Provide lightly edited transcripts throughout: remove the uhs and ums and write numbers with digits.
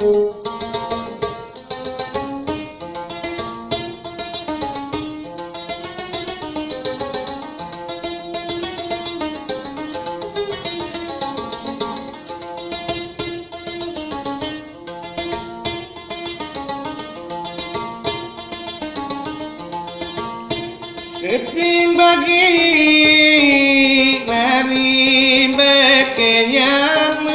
Seping bagi nari bekenyamin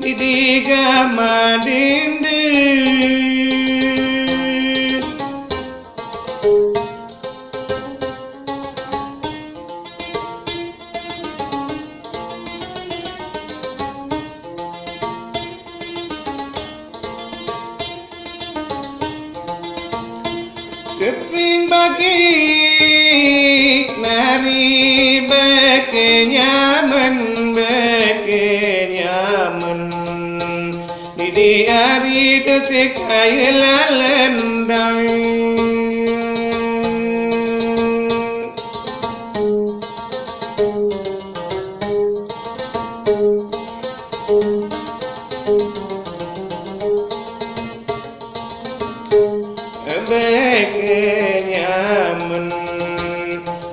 didiga madinde Seping bagi nari bekenyaman di hari detik lalendang bekenyaman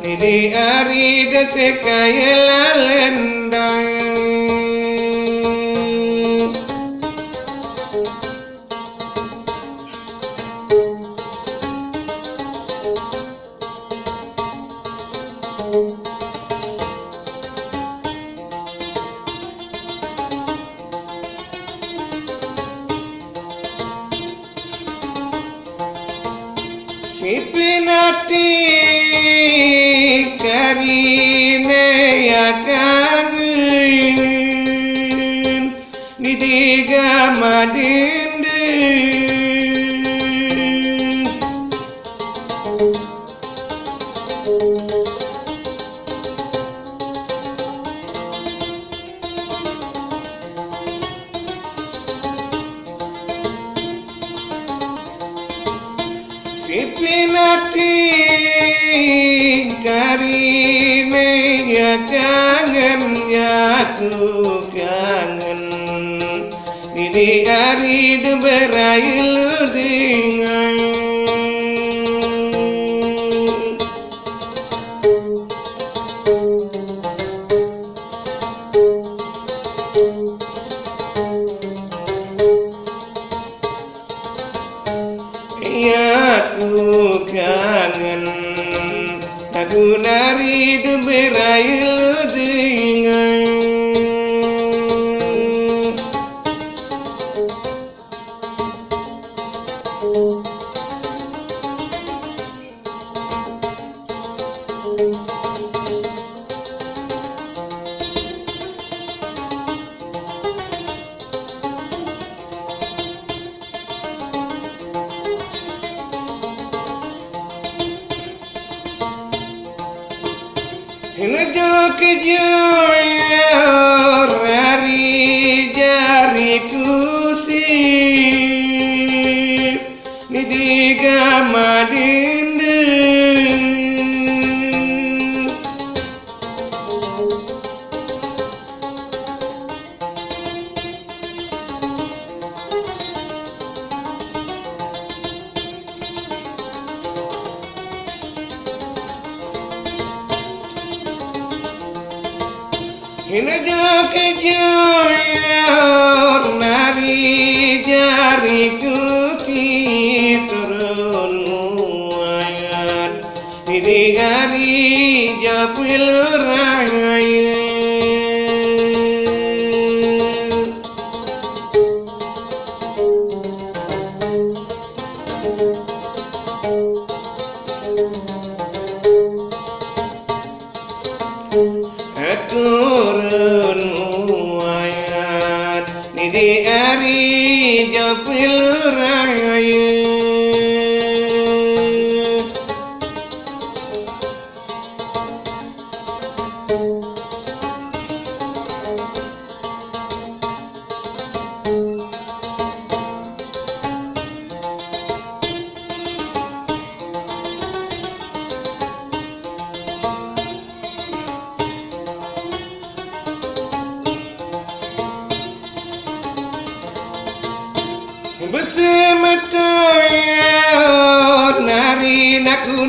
di hari detik lalendang Sipinati karine ya kangen didiga madinde Sipinati karine ya kangen ya ku kangen ini hari deberail dengan ya ku kangen aku nari deberail dengan Hidup kejar hari jariku sip didiga madinde Hidup kejar nari jariku turun muayat di hari japil raya turun muayat di hari japil raya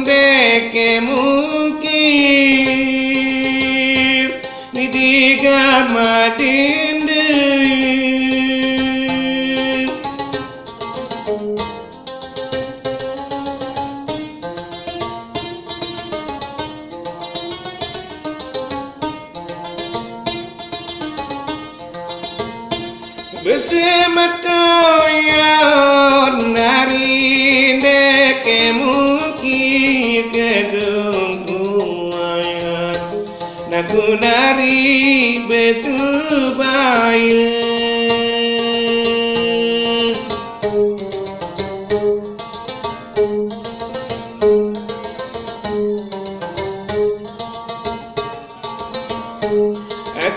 deke mungkir ni diga madinde Besematoyon nari deke mungkir kedung kuayat naku nari betubaya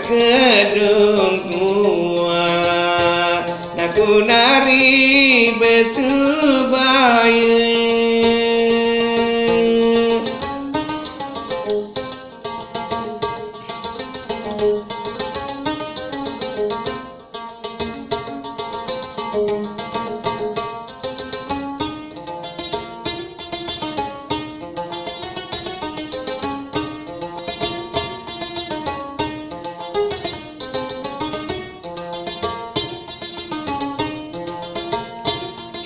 kedung kuayat naku nari betubaya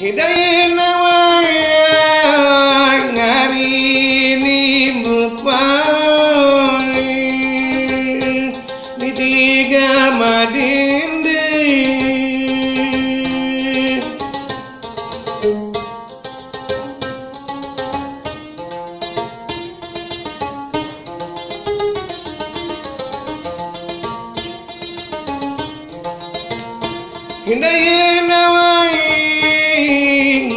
Hidayah nawaya ngari ni mupai di tiga madinde Hidayah nawaya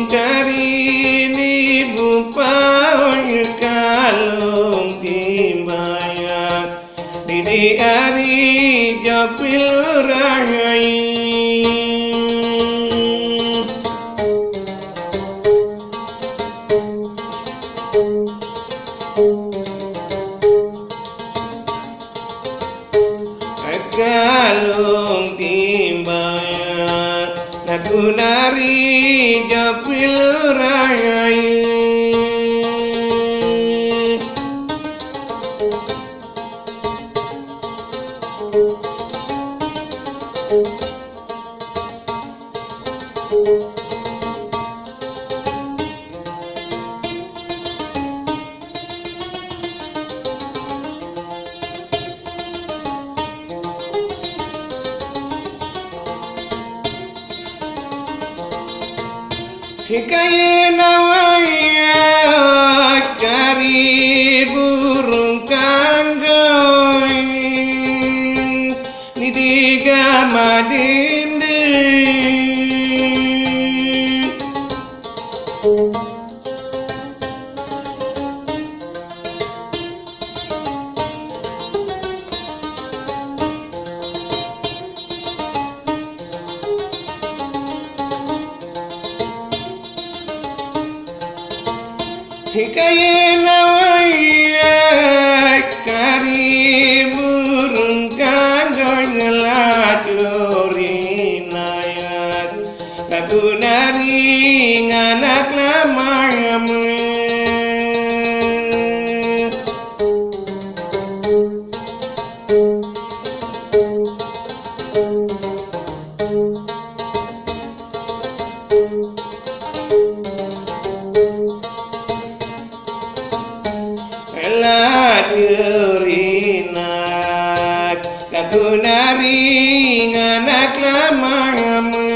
dari ni bupai kalung timbayat di hari japil rai kalung timbayat naku nari japil raya Hikayat nawaya cari burung kanggoi ni tiga madinde Hikayat nawaya kari burung kanggoi ngeladuri nayat lagu nari nganak lamayamu Ladurinak lagu nari nganak lamayamu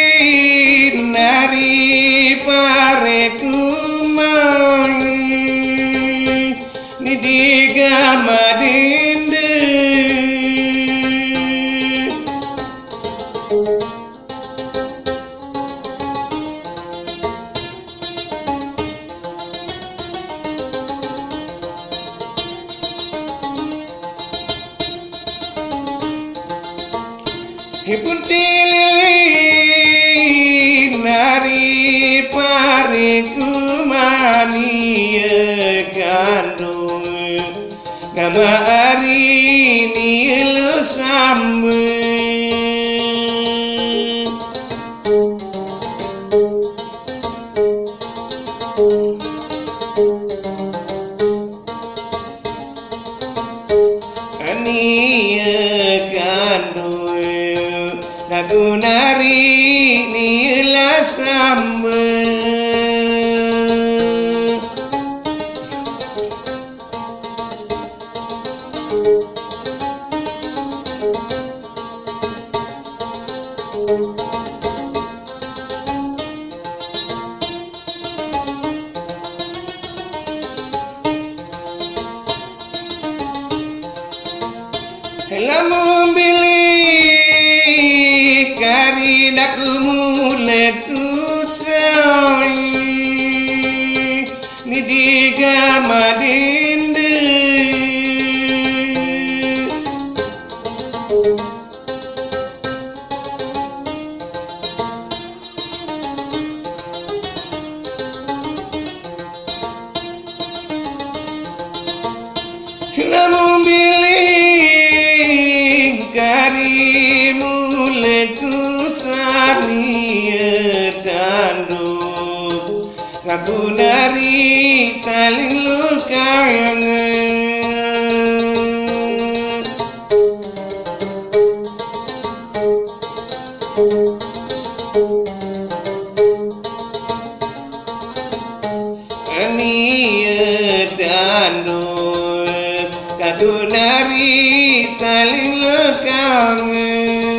Lilin nari pare kumai ni diga madinde pariku mania kandung gama hari ni lu sambe ania kandung lagu nari ni la sambe lamun bilih kari daku mulai susah ni diga madinde lamun bilih kari mulai kusani tanduk aku dari saling lukayan ania tanduk aku dari saling lukayan